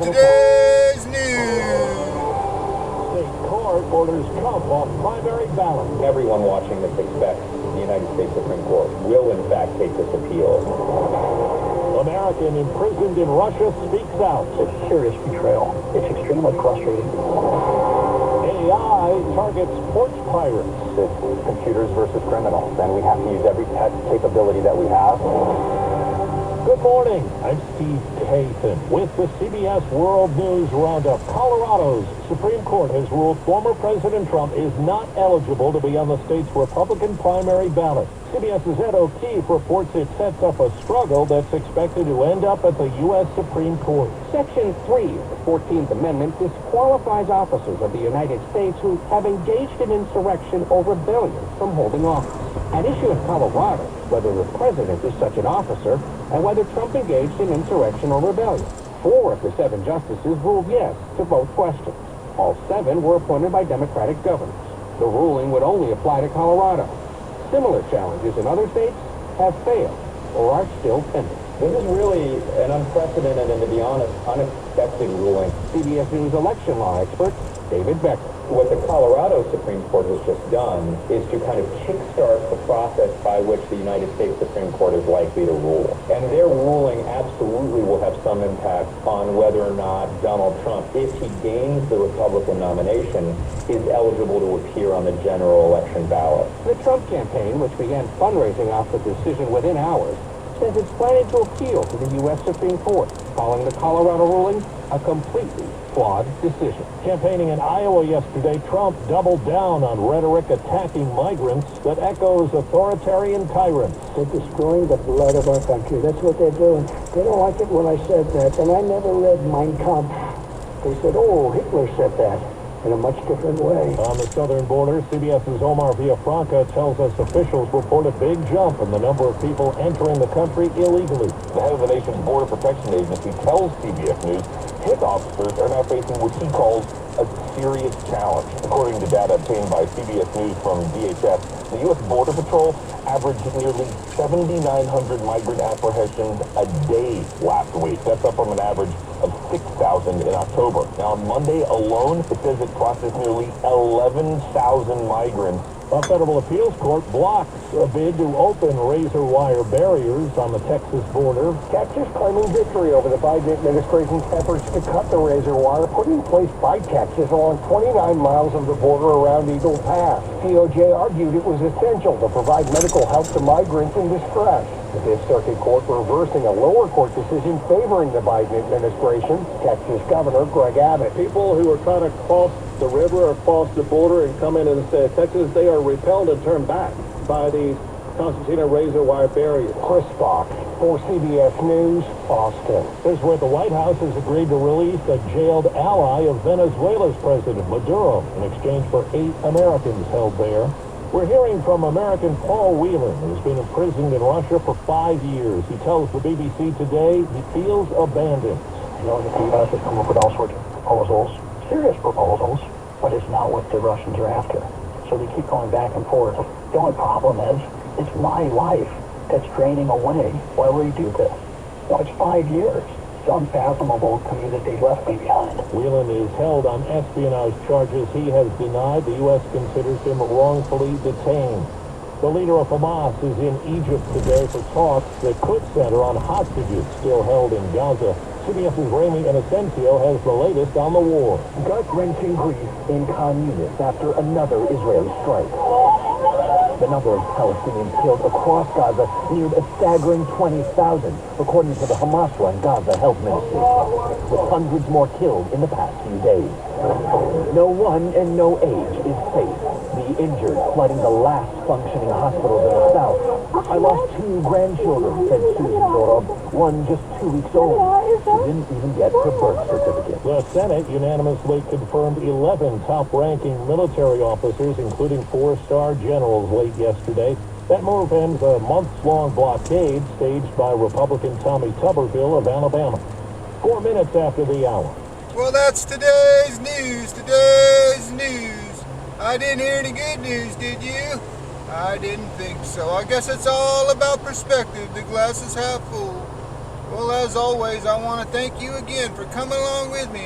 today's news. State court orders Trump off primary ballot. Everyone watching this expects the United States Supreme Court will, in fact, take this appeal. American imprisoned in Russia speaks out. It's serious betrayal. It's extremely frustrating. AI targets sports pirates. It's computers versus criminals, and we have to use every tech capability that we have. Good morning. I'm Steve Kathan with the CBS World News Roundup. Colorado's Supreme Court has ruled former President Trump is not eligible to be on the state's Republican primary ballot. CBS's Ed O'Keefe reports it sets up a struggle that's expected to end up at the U.S. Supreme Court. Section 3 of the 14th Amendment disqualifies officers of the United States who have engaged in insurrection or rebellion from holding office. At issue in Colorado, whether the president is such an officer and whether Trump engaged in insurrection or rebellion. 4 of the 7 justices ruled yes to both questions. All 7 were appointed by Democratic governors. The ruling would only apply to Colorado. Similar challenges in other states have failed or are still pending. This is really an unprecedented and, to be honest, unexpected ruling. CBS News election law expert David Becker. What the Colorado Supreme Court has just done is to kind of kickstart the process by which the United States Supreme Court is likely to rule. And their ruling absolutely will have some impact on whether or not Donald Trump, if he gains the Republican nomination, is eligible to appear on the general election ballot. The Trump campaign, which began fundraising off the decision within hours, says it's planning to appeal to the U.S. Supreme Court, calling the Colorado ruling a completely flawed decision. Campaigning in Iowa yesterday, Trump doubled down on rhetoric attacking migrants that echoes authoritarian tyrants. They're destroying the blood of our country. That's what they're doing. They don't like it when I said that, and I never read Mein Kampf. They said, oh, Hitler said that in a much different way. On the southern border, CBS's Omar Villafranca tells us officials report a big jump in the number of people entering the country illegally. The head of the nation's Border Protection Agency tells CBS News his officers are now facing what he calls a serious challenge. According to data obtained by CBS News from DHS, the U.S. Border Patrol averaged nearly 7,900 migrant apprehensions a day last week. That's up from an average of 6,000 in October. Now, on Monday alone, it says it processed nearly 11,000 migrants. A federal appeals court blocks a bid to open razor wire barriers on the Texas border. Texas claiming victory over the Biden administration's efforts to cut the razor wire put in place by Texas along 29 miles of the border around Eagle Pass. DOJ argued it was essential to provide medical help to migrants in distress. The Fifth Circuit Court reversing a lower court decision favoring the Biden administration. Texas Governor Greg Abbott. People who are trying to cross the river or cross the border and come into the state of Texas, they are repelled and turned back by these concertina razor wire barriers. Chris Fox for CBS News, Austin. Here's where the White House has agreed to release a jailed ally of Venezuela's President Maduro in exchange for 8 Americans held there. We're hearing from American Paul Whelan, who's been imprisoned in Russia for 5 years. He tells the BBC today he feels abandoned. You know, the U.S. has come up with all sorts of proposals, serious proposals, but it's not what the Russians are after. So they keep going back and forth. The only problem is, it's my life that's draining away. Why would he do this? No, it's 5 years. It's unfathomable to me that they left me behind. Whelan is held on espionage charges he has denied. The U.S. considers him wrongfully detained. The leader of Hamas is in Egypt today for talks that could center on hostages still held in Gaza. CBS's Ramy Inocencio has the latest on the war. Gut-wrenching grief in Khan Yunis after another Israeli strike. The number of Palestinians killed across Gaza neared a staggering 20,000, according to the Hamas-run Gaza Health Ministry, with hundreds more killed in the past few days. No one and no age is safe. The injured flooding the last functioning hospitals in the south. I lost 2 grandchildren, said Susan Zorov, one just 2 weeks old. She didn't even get her birth certificate. The Senate unanimously confirmed 11 top-ranking military officers, including 4-star generals, late yesterday. That move ends a months-long blockade staged by Republican Tommy Tuberville of Alabama. 4 minutes after the hour. Well, that's today's news. Today's news. I didn't hear any good news, did you? I didn't think so. I guess it's all about perspective. The glass is half full. Well, as always, I want to thank you again for coming along with me